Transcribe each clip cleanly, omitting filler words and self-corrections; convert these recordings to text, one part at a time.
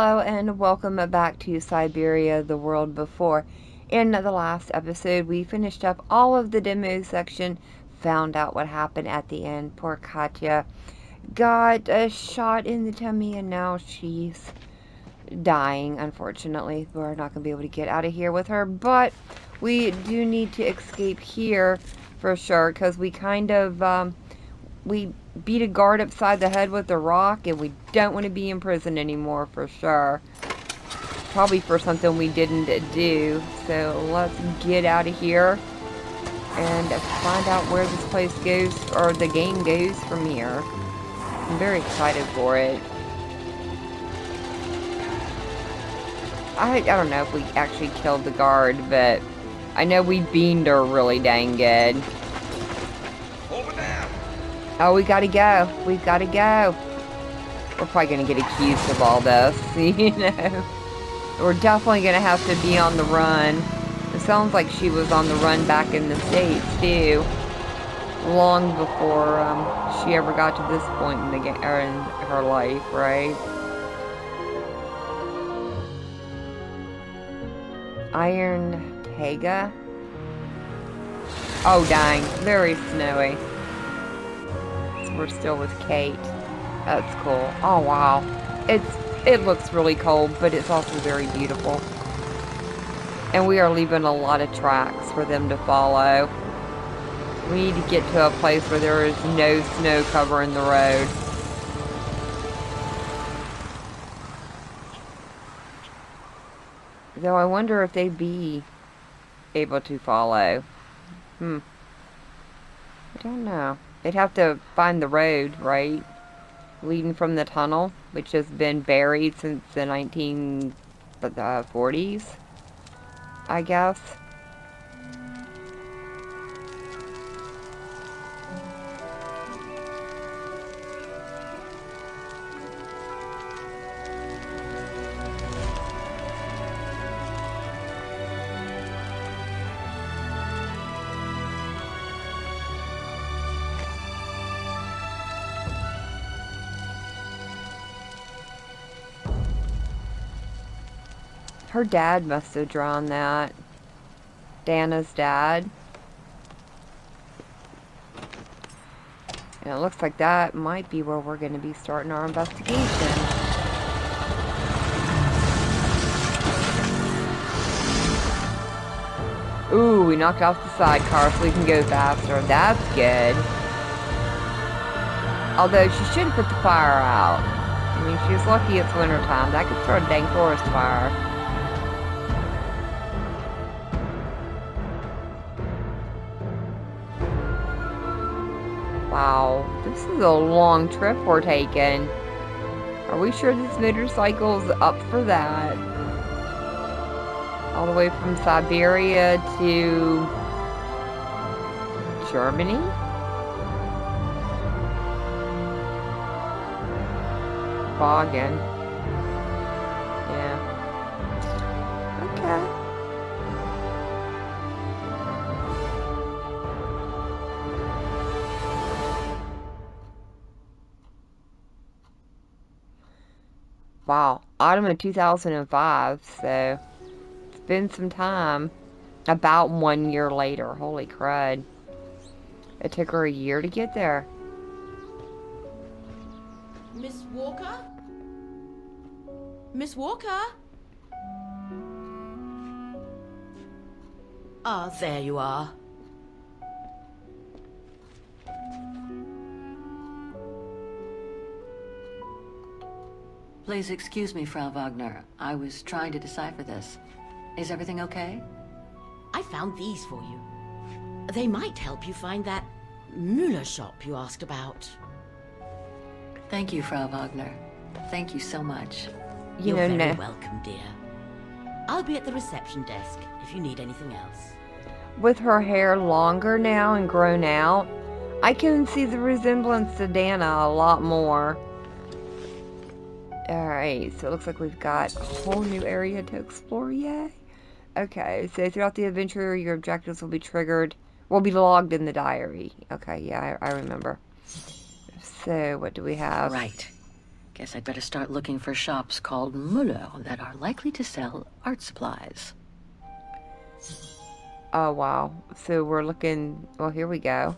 Hello and welcome back to Siberia, the world before. In the last episode, we finished up all of the demo section, found out what happened at the end. Poor Katya got a shot in the tummy and now she's dying, unfortunately. We're not going to be able to get out of here with her, but we do need to escape here for sure because we kind of, we beat a guard upside the head with a rock, and we don't want to be in prison anymore for sure. Probably for something we didn't do. So let's get out of here and find out where this place goes, or the game goes from here. I'm very excited for it. I don't know if we actually killed the guard, but I know we beamed her really dang good. Oh, we gotta go. We've gotta go. We're probably gonna get accused of all this, you know. We're definitely gonna have to be on the run. It sounds like she was on the run back in the States, too. Long before she ever got to this point in the game, or in her life, right? Iron Tega? Oh, dang. Very snowy. We're still with Kate. That's cool. Oh wow. It looks really cold, but it's also very beautiful. And we are leaving a lot of tracks for them to follow. We need to get to a place where there is no snow covering the road. Though I wonder if they'd be able to follow. I don't know. They'd have to find the road, right? Leading from the tunnel, which has been buried since the 1940s, I guess. Her dad must have drawn that. Dana's dad. And it looks like that might be where we're going to be starting our investigation. Ooh, we knocked off the sidecar so we can go faster. That's good. Although she should put the fire out. I mean, she's lucky it's wintertime. That could start a dang forest fire. Wow, this is a long trip we're taking. Are we sure this motorcycle's up for that? All the way from Siberia to Germany? Vaghen. Yeah. Okay. Wow, autumn of 2005, so it's been some time. About 1 year later, holy crud. It took her a year to get there. Miss Walker? Miss Walker? Ah, there you are. Please excuse me, Frau Wagner. I was trying to decipher this. Is everything okay? I found these for you. They might help you find that Müller shop you asked about. Thank you, Frau Wagner. Thank you so much. You're very welcome, dear. I'll be at the reception desk if you need anything else. With her hair longer now and grown out, I can see the resemblance to Dana a lot more. Alright, so it looks like we've got a whole new area to explore, yay. Okay, so throughout the adventure, your objectives will be logged in the diary. Okay, yeah, I remember. So, what do we have? Right. Guess I'd better start looking for shops called Muller that are likely to sell art supplies. Oh, wow. So we're looking... Well, here we go.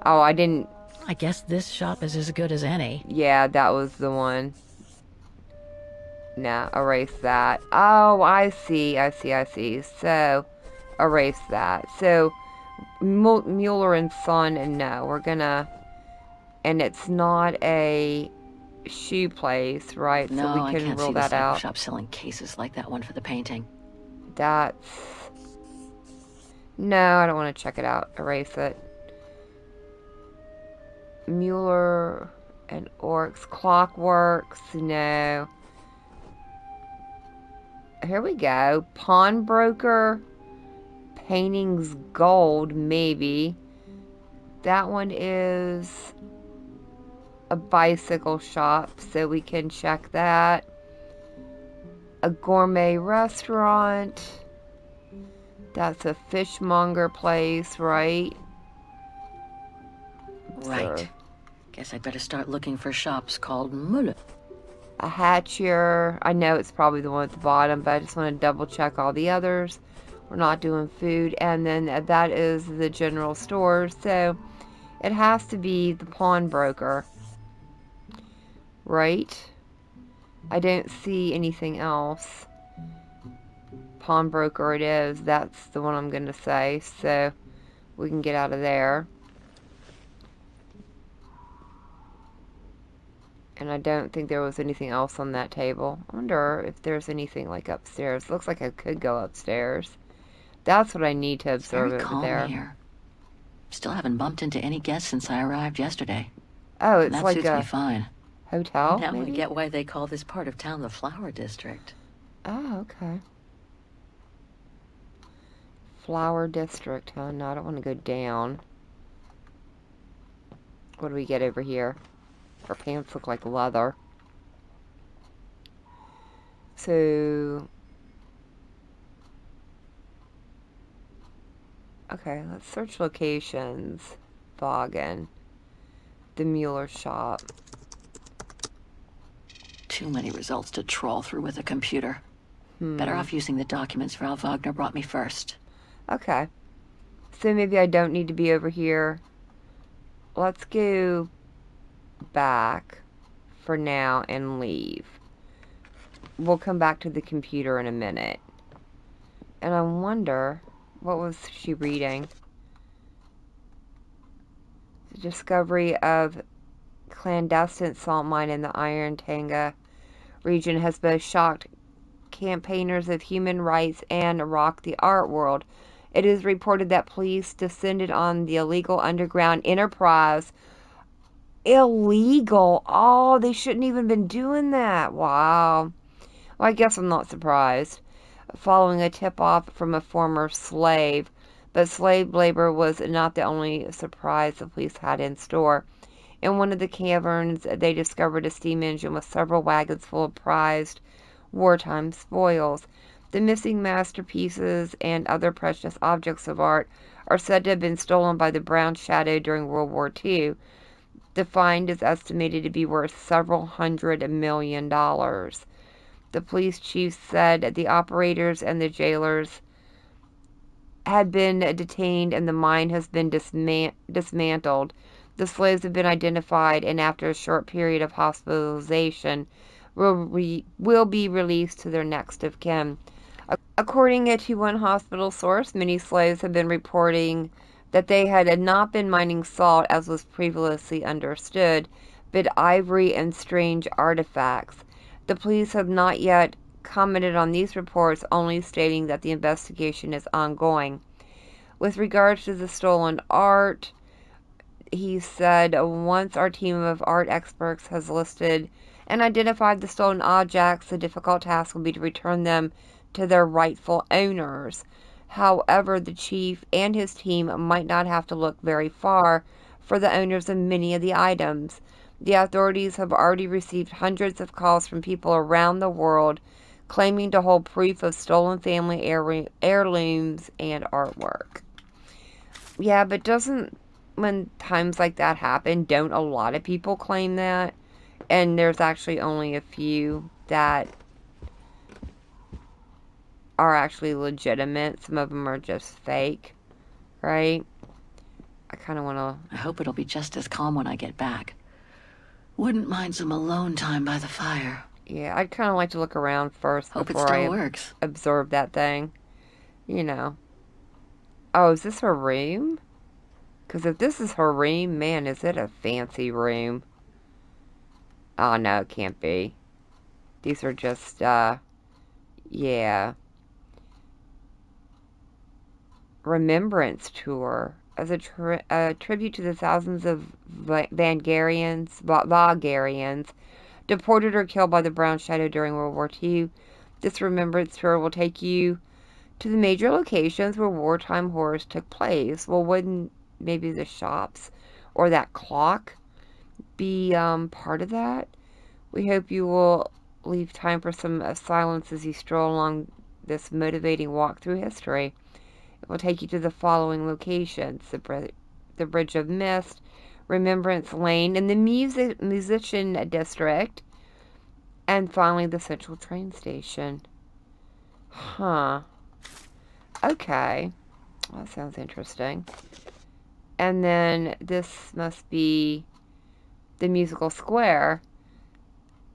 Oh, I didn't... I guess this shop is as good as any. Yeah, that was the one. Nah, erase that. Oh, I see. So, erase that. So, Mueller and Son, and no, we're gonna... And it's not a shoe place, right? No, so we I can can't rule see the that cycle out. shop selling cases like that one for the painting. That's... No, I don't want to check it out. Erase it. Mueller and Orcs. Clockworks. No. Here we go. Pawnbroker. Paintings Gold. Maybe. That one is a bicycle shop, so we can check that. A gourmet restaurant. That's a fishmonger place, right? Right. So, Guess I'd better start looking for shops called Muller. a hatchier. I know it's probably the one at the bottom, but I just want to double check all the others. We're not doing food. And then that is the general store. So it has to be the pawnbroker. Right? I don't see anything else. Pawnbroker it is. That's the one I'm going to say. So we can get out of there. And I don't think there was anything else on that table. I wonder if there's anything like upstairs. Looks like I could go upstairs. That's what I need to observe Very over calm there. here. Still haven't bumped into any guests since I arrived yesterday. Oh, it's That like suits me a fine. hotel, Now I maybe? get why they call this part of town the Flower District. Oh, okay. Flower District, huh? No, I don't want to go down. What do we get over here? Her pants look like leather. So... Okay, let's search locations. Vaghen. The Mueller shop. Too many results to trawl through with a computer. Better off using the documents Frau Wagner brought me first. Okay. So maybe I don't need to be over here. Let's go back for now and leave. We'll come back to the computer in a minute. And I wonder, what was she reading? The discovery of clandestine salt mine in the Iron Tanga region has both shocked campaigners of human rights and rocked the art world. It is reported that police descended on the illegal underground enterprise. Illegal? Oh, they shouldn't even been doing that. Wow. Well, I guess I'm not surprised. Following a tip-off from a former slave. But slave labor was not the only surprise the police had in store. In one of the caverns, they discovered a steam engine with several wagons full of prized wartime spoils. The missing masterpieces and other precious objects of art are said to have been stolen by the Brown Shadow during World War II. The find is estimated to be worth several $100 million. The police chief said the operators and the jailers had been detained and the mine has been dismantled. The slaves have been identified and after a short period of hospitalization will be released to their next of kin. According to one hospital source, many slaves have been reporting that they had not been mining salt as was previously understood, but ivory and strange artifacts. The police have not yet commented on these reports, only stating that the investigation is ongoing. With regards to the stolen art, he said, once our team of art experts has listed and identified the stolen objects, the difficult task will be to return them to their rightful owners. However, the chief and his team might not have to look very far for the owners of many of the items. The authorities have already received hundreds of calls from people around the world claiming to hold proof of stolen family heirlooms and artwork. Yeah, but when times like that happen, don't a lot of people claim that? And there's actually only a few that are actually legitimate. Some of them are just fake, right? I kind of want to... I hope it'll be just as calm when I get back. Wouldn't mind some alone time by the fire. Yeah, I'd kind of like to look around first Hope it before still I works. absorb that thing. You know. Oh, is this her room? Because if this is her room, man, is it a fancy room. Oh, no, it can't be. These are just, yeah. Remembrance tour. As a tribute to the thousands of Vagarians deported or killed by the Brown Shadow during World War II. This remembrance tour will take you to the major locations where wartime horrors took place. Well, wouldn't maybe the shops or that clock be part of that? We hope you will leave time for some silence as you stroll along this motivating walk through history. It will take you to the following locations: the Bridge of Mist, Remembrance Lane, and the Musician District, and finally the Central Train Station. Huh. Okay. Well, that sounds interesting. And then this must be the Musical Square,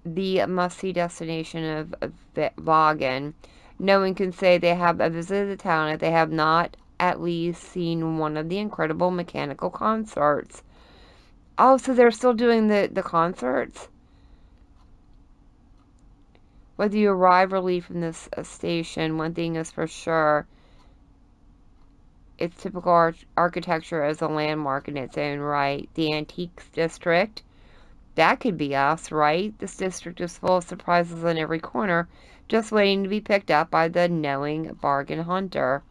the must-see destination of Vaghen. No one can say they have visited the town if they have not at least seen one of the incredible mechanical concerts. Oh, so they're still doing the concerts? Whether you arrive or leave from this station, one thing is for sure. Its typical architecture as a landmark in its own right. The Antiques District. That could be us, right? This district is full of surprises on every corner, just waiting to be picked up by the knowing bargain hunter.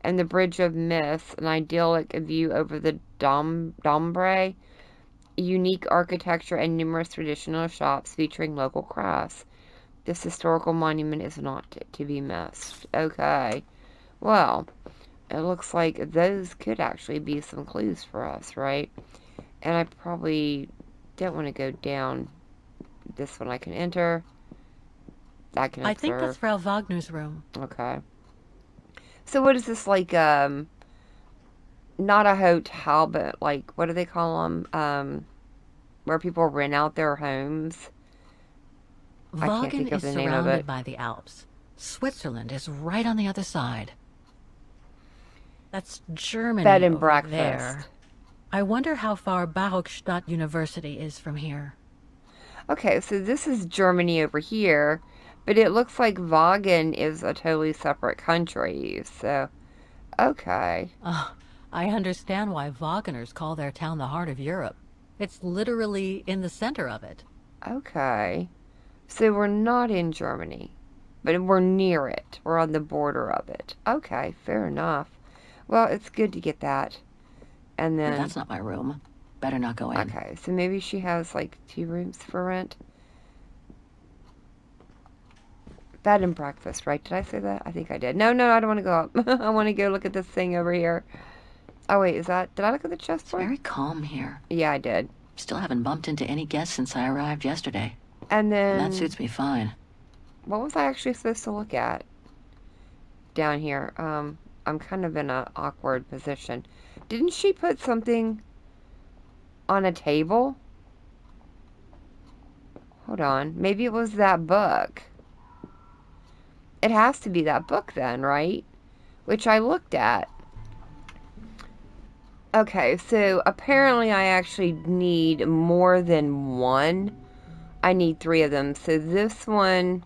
And the Bridge of Mist, an idyllic view over the Dombre, unique architecture and numerous traditional shops featuring local crafts. This historical monument is not to be missed. Okay. Well, it looks like those could actually be some clues for us, right? And I probably don't want to go down this one. I can enter. I can observe. I think that's Frau Wagner's room. Okay. So what is this, like, not a hotel, but, like, what do they call them? Where people rent out their homes? I can't think Vaghen of is the name of surrounded it. by the Alps. Switzerland is right on the other side. That's Germany Bed and over breakfast. there. I wonder how far Barockstadt University is from here. Okay, so this is Germany over here, but it looks like Vaghen is a totally separate country, so, okay. Oh, I understand why Wagners call their town the heart of Europe. It's literally in the center of it. Okay. So we're not in Germany, but we're near it. We're on the border of it. Okay, fair enough. Well, it's good to get that. And then... That's not my room. Better not go in. Okay, so maybe she has, like, 2 rooms for rent. Bed and breakfast, right? Did I say that? I think I did. No, I don't want to go up. I want to go look at this thing over here. Oh, wait, is that... Did I look at the chessboard? It's very calm here. Yeah, I did. Still haven't bumped into any guests since I arrived yesterday. And then... And that suits me fine. What was I actually supposed to look at? Down here. I'm kind of in an awkward position. Didn't she put something on a table? Hold on. Maybe it was that book. It has to be that book then, right? Which I looked at. Okay, so apparently I actually need more than one. I need 3 of them. So this one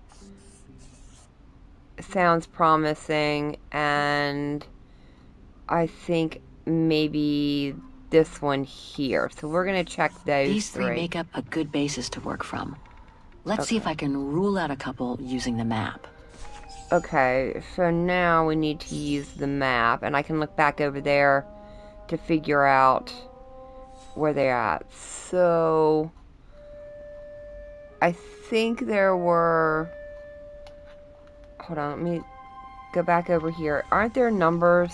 sounds promising, and I think maybe this one here. So we're going to check those These 3 3. make up a good basis to work from. Let's see if I can rule out a couple using the map. Okay, so now we need to use the map, and I can look back over there to figure out where they're at. So I think there were... Hold on, let me go back over here. Aren't there numbers?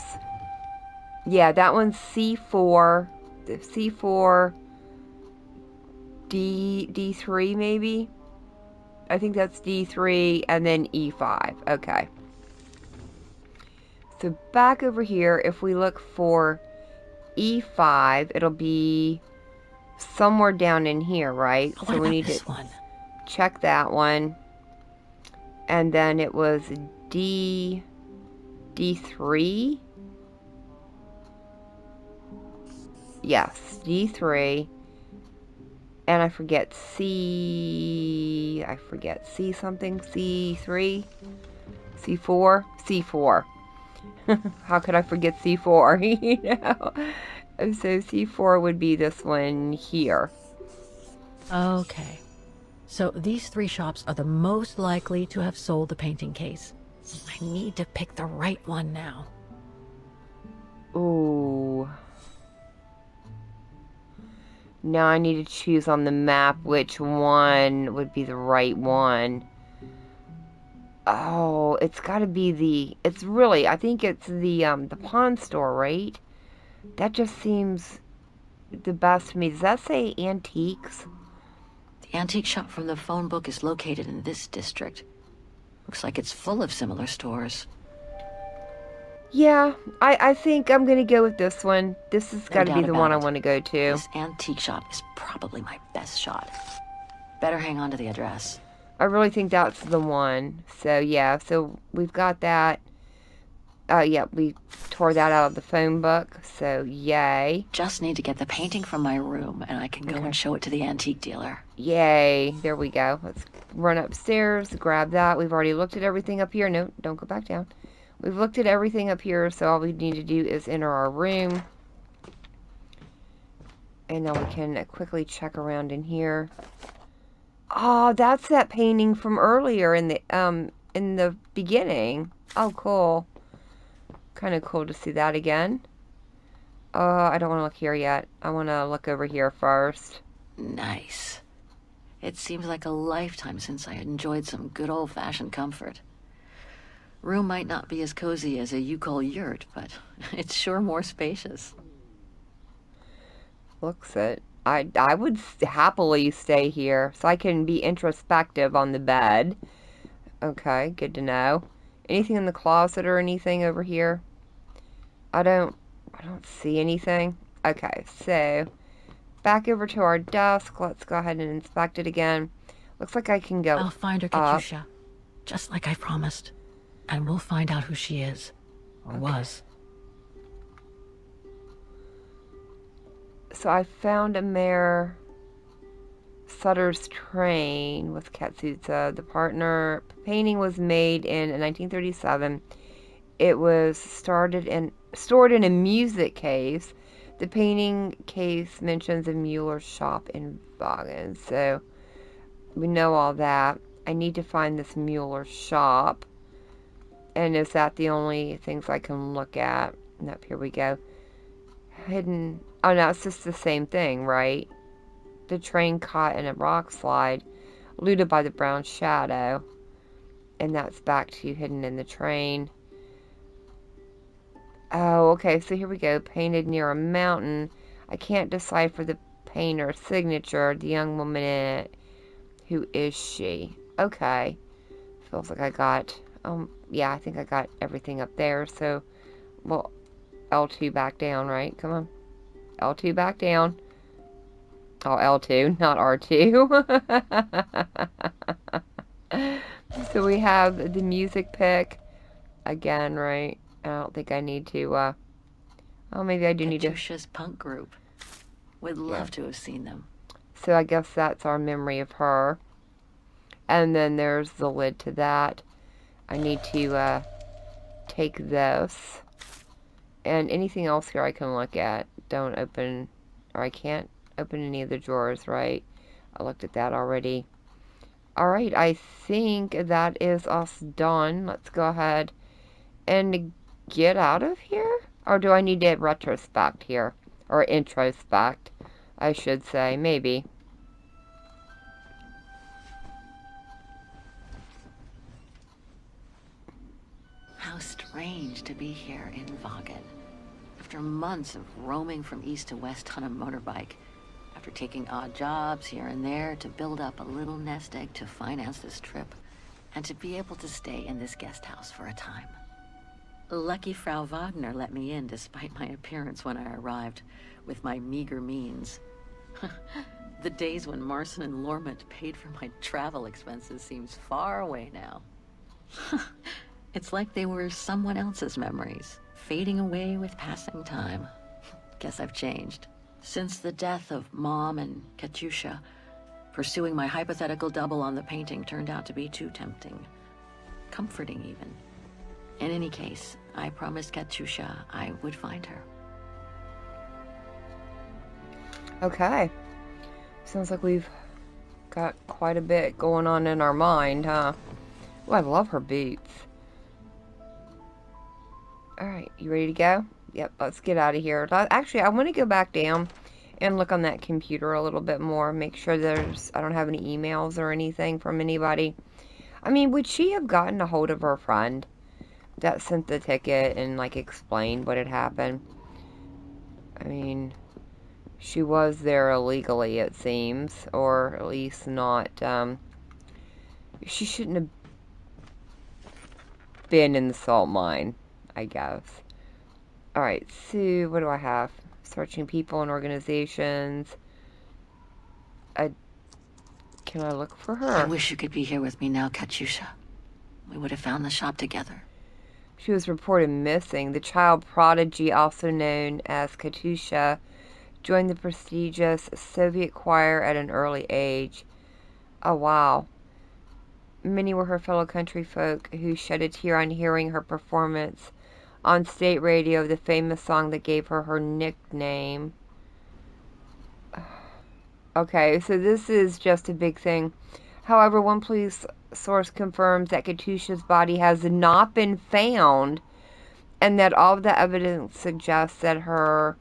Yeah, that one's C4. The C4. D3 maybe? I think that's D3 and then E5. Okay. So back over here, if we look for E5, it'll be somewhere down in here, right? What so we about need this to one? check that one. And then it was D3. Yes, D3. And I forget C something, C3, C4, C4. How could I forget C4? You know? So C4 would be this one here. Okay. So these 3 shops are the most likely to have sold the painting case. I need to pick the right one now. Ooh. Now I need to choose on the map which one would be the right one. Oh, it's got to be I think it's the pawn store, right? That just seems the best to me. Does that say antiques? The antique shop from the phone book is located in this district. Looks like it's full of similar stores. Yeah, I think I'm going to go with this one. This has got to be doubt the one I about it. want to go to. This antique shop is probably my best shot. Better hang on to the address. I really think that's the one. So, yeah, so we've got that. Yeah, we tore that out of the phone book, so yay. Just need to get the painting from my room, and I can go and show it to the antique dealer. Yay. There we go. Let's run upstairs, grab that. We've already looked at everything up here. No, don't go back down. We've looked at everything up here, so all we need to do is enter our room. And now we can quickly check around in here. Oh, that's that painting from earlier in the beginning. Oh, cool. Kind of cool to see that again. I don't want to look here yet. I want to look over here first. Nice. It seems like a lifetime since I enjoyed some good old-fashioned comfort. Room might not be as cozy as a you-call yurt, but it's sure more spacious. Looks it. I would happily stay here so I can be introspective on the bed. Okay, good to know. Anything in the closet or anything over here? I don't see anything. Okay, so back over to our desk. Let's go ahead and inspect it again. Looks like I can go I'll find her, Katyusha. Just like I promised. And we'll find out who she is. Or was. So I found a Mayor Sutter's train with Katsutsa. The partner painting was made in 1937. It was stored in a music case. The painting case mentions a Mueller's shop in Vaghen. So we know all that. I need to find this Mueller's shop. And is that the only things I can look at? Nope, here we go. Hidden. Oh, no, it's just the same thing, right? The train caught in a rock slide, looted by the brown shadow. And that's back to hidden in the train. Oh, okay, so here we go. Painted near a mountain. I can't decipher the painter's signature. The young woman in it. Who is she? Okay. Feels like I got... yeah, I think I got everything up there. So, well, L2 back down, right? Come on. L2 back down. Oh, L2, not R2. So we have the music pick. Again, right? I don't think I need to, oh, maybe I do need to... Katyusha's punk group. Would love to have seen them. So I guess that's our memory of her. And then there's the lid to that. I need to, take this. And anything else here I can look at. Don't open, or I can't open any of the drawers, right? I looked at that already. Alright, I think that is us done. Let's go ahead and get out of here? Or do I need to retrospect here? Or introspect, I should say. Maybe. How strange to be here in Vaghen. After months of roaming from east to west on a motorbike, after after taking odd jobs here and there to build up a little nest egg to finance this trip and to be able to stay in this guest house for a time. Lucky Frau Wagner let me in despite my appearance when I arrived, with my meager means. The days when Marson and Lormont paid for my travel expenses seems far away now. It's like they were someone else's memories, fading away with passing time. Guess I've changed. Since the death of Mom and Katyusha, pursuing my hypothetical double on the painting turned out to be too tempting. Comforting, even. In any case, I promised Katyusha I would find her. Okay. Sounds like we've got quite a bit going on in our mind, huh? Oh, I love her boots. Alright, you ready to go? Yep, let's get out of here. Actually, I want to go back down and look on that computer a little bit more. Make sure I don't have any emails or anything from anybody. I mean, would she have gotten a hold of her friend that sent the ticket and, like, explained what had happened? I mean, she was there illegally, it seems. Or at least not, she shouldn't have been in the salt mine, I guess. Alright, so what do I have? Searching people and organizations. Can I look for her? I wish you could be here with me now, Katyusha. We would have found the shop together. She was reported missing. The child prodigy, also known as Katyusha, joined the prestigious Soviet choir at an early age. Oh, wow. Many were her fellow country folk who shed a tear on hearing her performance on state radio of the famous song that gave her her nickname. Okay, so this is just a big thing. However, one police source confirms that Katyusha's body has not been found and that all of the evidence suggests that her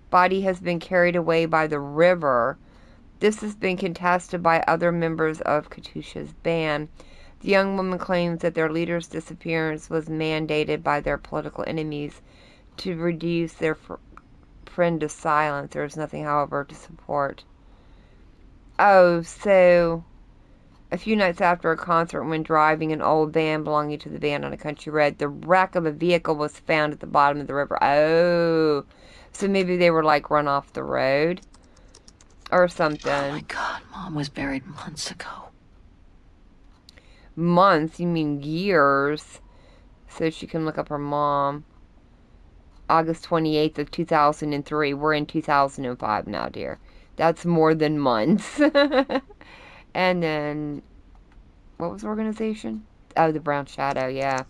body has been carried away by the river. This has been contested by other members of Katyusha's band. The young woman claims that their leader's disappearance was mandated by their political enemies to reduce their friend to silence. There is nothing, however, to support. Oh, so a few nights after a concert, when driving an old van belonging to the band on a country road, the wreck of a vehicle was found at the bottom of the river. Oh, so maybe they were, like, run off the road or something. Oh my God, Mom was buried months ago. Months? You mean years? So she can look up her mom. August 28th of 2003. We're in 2005 now, dear. That's more than months. And then, what was the organization? Oh, the Brown Shadow, yeah.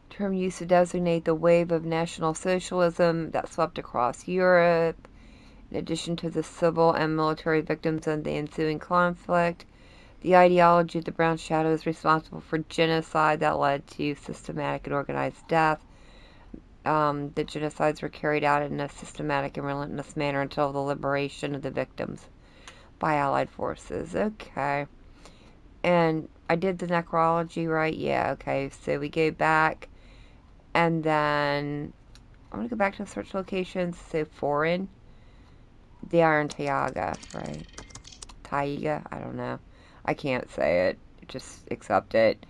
Term used to designate the wave of National Socialism that swept across Europe. In addition to the civil and military victims of the ensuing conflict, the ideology of the Brown Shadow is responsible for genocide that led to systematic and organized death. The genocides were carried out in a systematic and relentless manner until the liberation of the victims by Allied forces. Okay. And I did the necrology, right? Yeah, okay. So we go back, and then I'm going to go back to the search locations. So foreign. The Iron Taiga, right? Taiga? I don't know. I can't say it. Just accept it.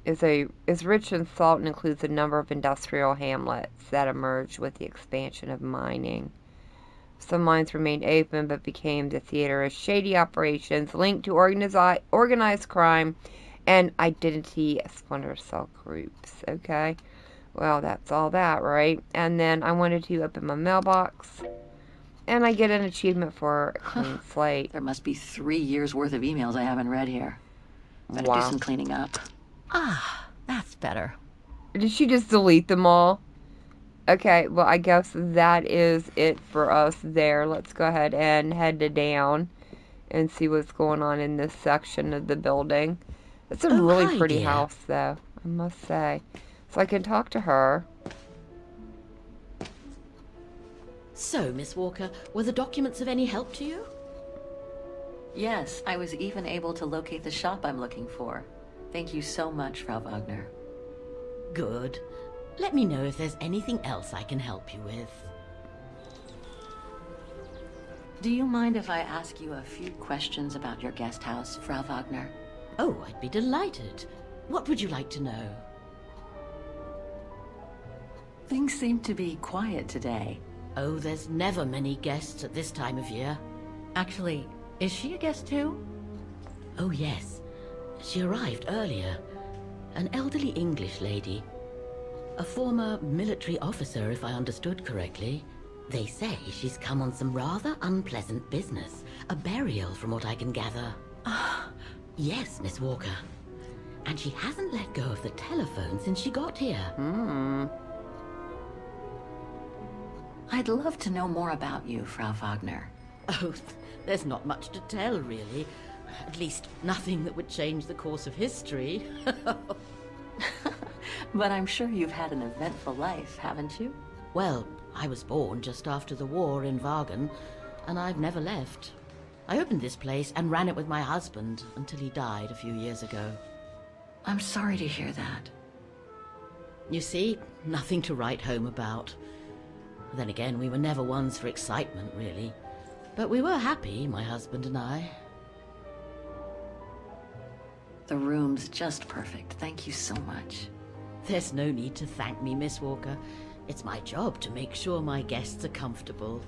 Is rich in salt and includes a number of industrial hamlets that emerged with the expansion of mining. Some mines remained open but became the theater of shady operations linked to organized crime and identity splinter cell groups. Okay, well, that's all that, right? And then I wanted to open my mailbox, and I get an achievement for a clean slate. There must be 3 years worth of emails I haven't read here. Better Wow. do some cleaning up. Ah, that's better. Did she just delete them all? Okay, well, I guess that is it for us there. Let's go ahead and head to down and see what's going on in this section of the building. It's a really hi, pretty dear. house, though, I must say. So I can talk to her. So, Miss Walker, were the documents of any help to you? Yes, I was even able to locate the shop I'm looking for. Thank you so much, Frau Wagner. Good. Let me know if there's anything else I can help you with. Do you mind if I ask you a few questions about your guest house, Frau Wagner? Oh, I'd be delighted. What would you like to know? Things seem to be quiet today. Oh, there's never many guests at this time of year. Actually, is she a guest too? Oh, yes. She arrived earlier. An elderly English lady. A former military officer, if I understood correctly. They say she's come on some rather unpleasant business. A burial, from what I can gather. Yes, Miss Walker. And she hasn't let go of the telephone since she got here. I'd love to know more about you, Frau Wagner. Oh, there's not much to tell, really. At least, nothing that would change the course of history. But I'm sure you've had an eventful life, haven't you? Well, I was born just after the war in Vaghen, and I've never left. I opened this place and ran it with my husband until he died a few years ago. I'm sorry to hear that. You see, nothing to write home about. Then again, we were never ones for excitement, really. But we were happy, my husband and I. The room's just perfect. Thank you so much. There's no need to thank me, Miss Walker. It's my job to make sure my guests are comfortable.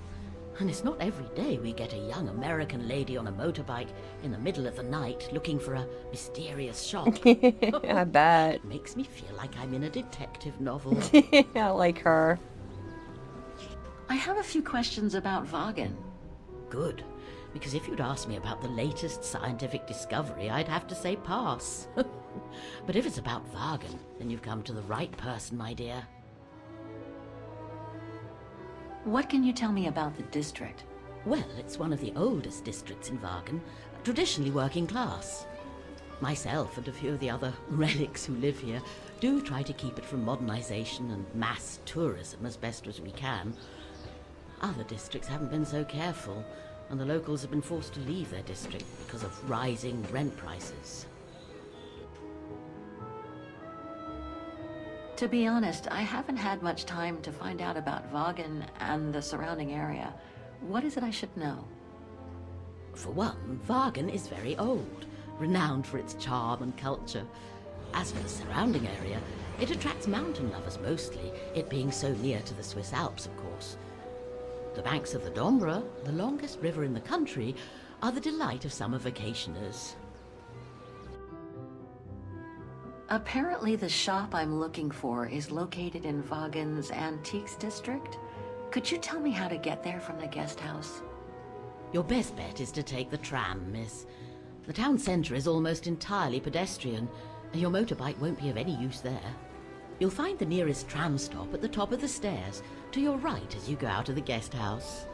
And it's not every day we get a young American lady on a motorbike in the middle of the night looking for a mysterious shop. I bet. It makes me feel like I'm in a detective novel. I like her. I have a few questions about Vaghen. Good, because if you'd asked me about the latest scientific discovery, I'd have to say pass. But if it's about Vaghen, then you've come to the right person, my dear. What can you tell me about the district? Well, it's one of the oldest districts in Vaghen, traditionally working class. Myself and a few of the other relics who live here do try to keep it from modernization and mass tourism as best as we can. Other districts haven't been so careful, and the locals have been forced to leave their district because of rising rent prices. To be honest, I haven't had much time to find out about Vaghen and the surrounding area. What is it I should know? For one, Vaghen is very old, renowned for its charm and culture. As for the surrounding area, it attracts mountain lovers mostly, it being so near to the Swiss Alps, of course. The banks of the Dombra, the longest river in the country, are the delight of summer vacationers. Apparently the shop I'm looking for is located in Vaghen's Antiques district. Could you tell me how to get there from the guest house? Your best bet is to take the tram, miss. The town centre is almost entirely pedestrian, and your motorbike won't be of any use there. You'll find the nearest tram stop at the top of the stairs, to your right as you go out of the guest house.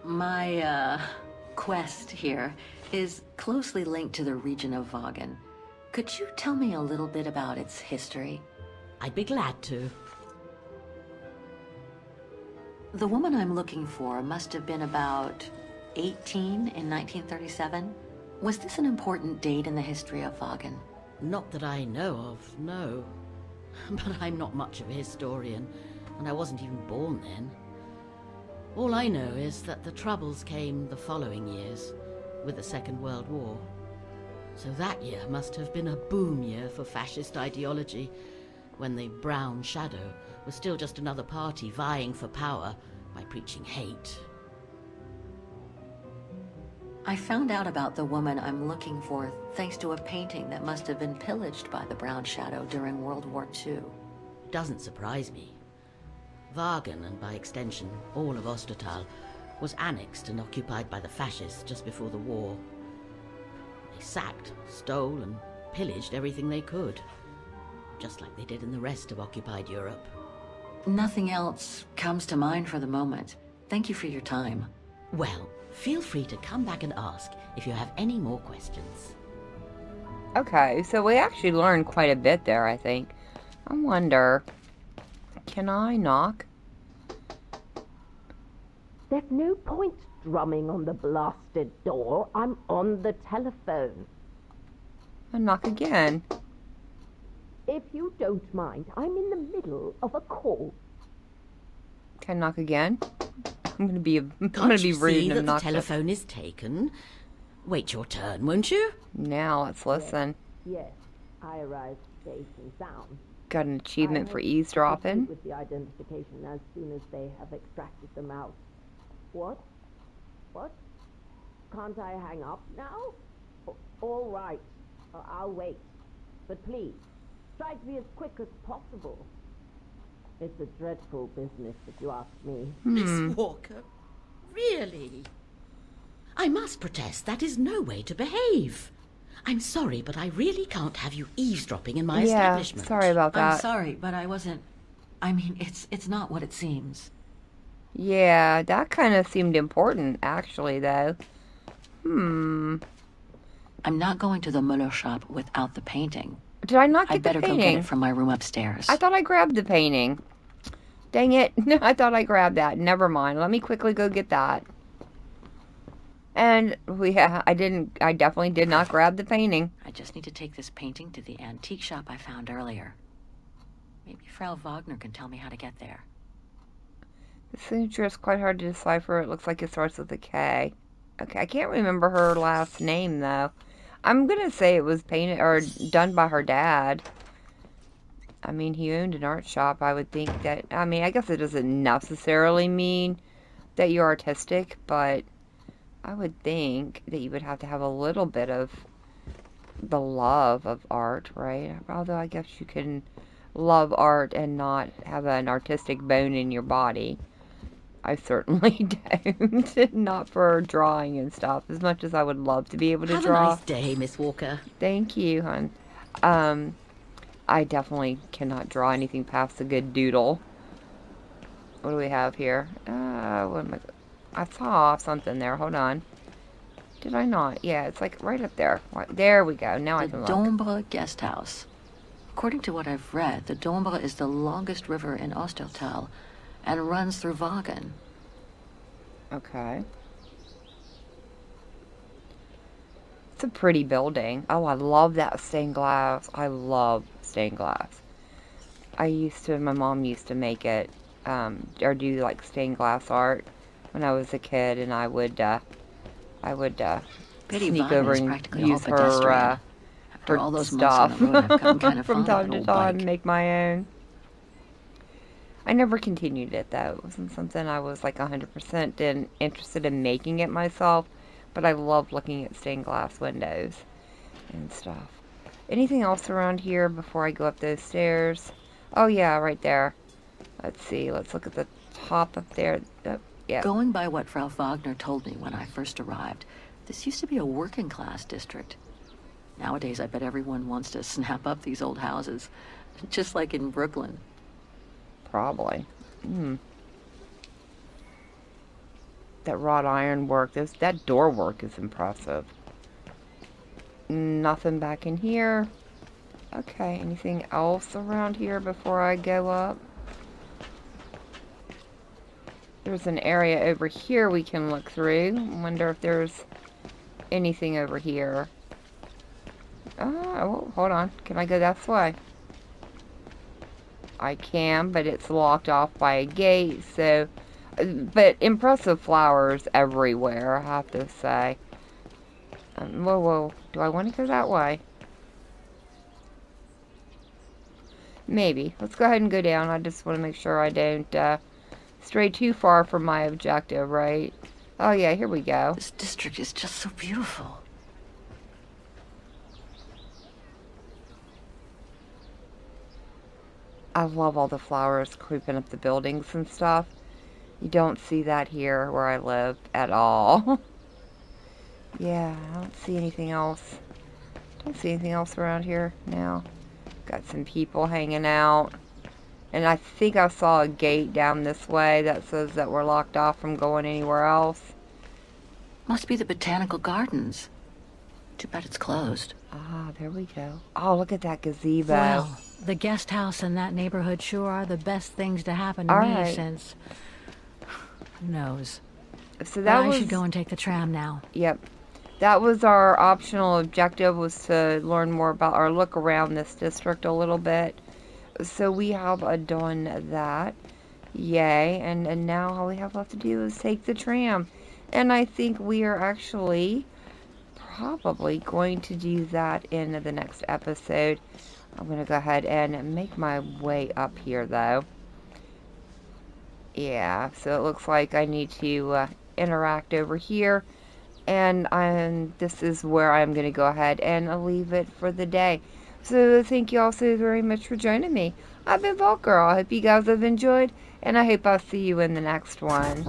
My, quest here is closely linked to the region of Vaghen. Could you tell me a little bit about its history? I'd be glad to. The woman I'm looking for must have been about 18 in 1937. Was this an important date in the history of Vaghen? Not that I know of, no. But I'm not much of a historian, and I wasn't even born then. All I know is that the Troubles came the following years, with the Second World War. So that year must have been a boom year for fascist ideology, when the Brown Shadow was still just another party vying for power by preaching hate. I found out about the woman I'm looking for thanks to a painting that must have been pillaged by the Brown Shadow during World War II. Doesn't surprise me. Vaghen, and by extension all of Ostertal, was annexed and occupied by the fascists just before the war. They sacked, stole, and pillaged everything they could, just like they did in the rest of occupied Europe. Nothing else comes to mind for the moment. Thank you for your time. Well, feel free to come back and ask if you have any more questions. Okay, so we actually learned quite a bit there, I think. I wonder, can I knock? There's no point drumming on the blasted door. I'm on the telephone. I'll knock again. If you don't mind, I'm in the middle of a call. Can I knock again? I'm gonna be Can't you rude see and that the obnoxious. telephone is taken? Wait your turn, won't you? Now let's listen. Yes, I arrived safe and sound. Got an achievement I for hope to eavesdropping. proceed with the identification as soon as they have extracted them out. What? What? Can't I hang up now? All right. I'll wait. But please, try to be as quick as possible. It's a dreadful business, if you ask me. Miss Walker? Really? I must protest, that is no way to behave. I'm sorry, but I really can't have you eavesdropping in my Yeah, establishment. sorry about that. I'm sorry, but I wasn't... I mean, it's not what it seems. Yeah, that kind of seemed important, actually, though. I'm not going to the Muller shop without the painting. Did I not I get the better go painting? get it from my room upstairs. I thought I grabbed the painting. Dang it. No, I thought I grabbed that. Never mind. Let me quickly go get that. And I definitely did not grab the painting. I just need to take this painting to the antique shop I found earlier. Maybe Frau Wagner can tell me how to get there. The signature is quite hard to decipher. It looks like it starts with a K. Okay, I can't remember her last name, though. I'm going to say it was painted or done by her dad. I mean, he owned an art shop. I would think that... I mean, I guess it doesn't necessarily mean that you're artistic, but I would think that you would have to have a little bit of the love of art, right? Although I guess you can love art and not have an artistic bone in your body. I certainly don't. Not for drawing and stuff, as much as I would love to be able to Have draw. a nice day, Miss Walker. Thank you, hon. I definitely cannot draw anything past a good doodle. What do we have here? What am I saw something there. Hold on. Did I not? Yeah, it's like right up there. There we go. Now I The can look. Dombre Guest House. According to what I've read, the Dombre is the longest river in Ostertal and runs through Vaghen. Okay. It's a pretty building. Oh, I love that stained glass. I love stained glass. My mom used to make it, or do like stained glass art when I was a kid, and I would Pity sneak Vaghen over is and practically all use pedestrian. her After all those months on stuff the road, I've gotten kind of from fond of time an to old time bike. and make my own. I never continued it, though. It wasn't something I was like 100% interested in making it myself, but I love looking at stained glass windows and stuff. Anything else around here before I go up those stairs? Oh, yeah, right there. Let's see. Let's look at the top up there. Yeah. Going by what Frau Wagner told me when I first arrived, this used to be a working class district. Nowadays, I bet everyone wants to snap up these old houses, just like in Brooklyn. Probably. That wrought iron work, that door work is impressive. Nothing back in here. Okay, anything else around here before I go up? There's an area over here we can look through. I wonder if there's anything over here. Oh, hold on. Can I go that way? I can, but it's locked off by a gate, so... But impressive flowers everywhere, I have to say. Whoa. Do I want to go that way? Maybe. Let's go ahead and go down. I just want to make sure I don't stray too far from my objective, right? Oh, yeah, here we go. This district is just so beautiful. I love all the flowers creeping up the buildings and stuff. You don't see that here where I live at all. Yeah, I don't see anything else. Don't see anything else around here now. Got some people hanging out. And I think I saw a gate down this way that says that we're locked off from going anywhere else. Must be the botanical gardens. Too bad it's closed. Ah, there we go. Oh, look at that gazebo. Well, the guest house in that neighborhood sure are the best things to happen to All me right. since... Who knows? So But that I was... should go and take the tram now. Yep. That was our optional objective, was to learn more about, or look around this district a little bit. So we have done that. Yay. And now all we have left to do is take the tram. And I think we are actually probably going to do that in the next episode. I'm going to go ahead and make my way up here, though. Yeah, so it looks like I need to interact over here. And this is where I'm going to go ahead and leave it for the day. So thank you all so very much for joining me. I've been Vault Girl. I hope you guys have enjoyed, and I hope I'll see you in the next one.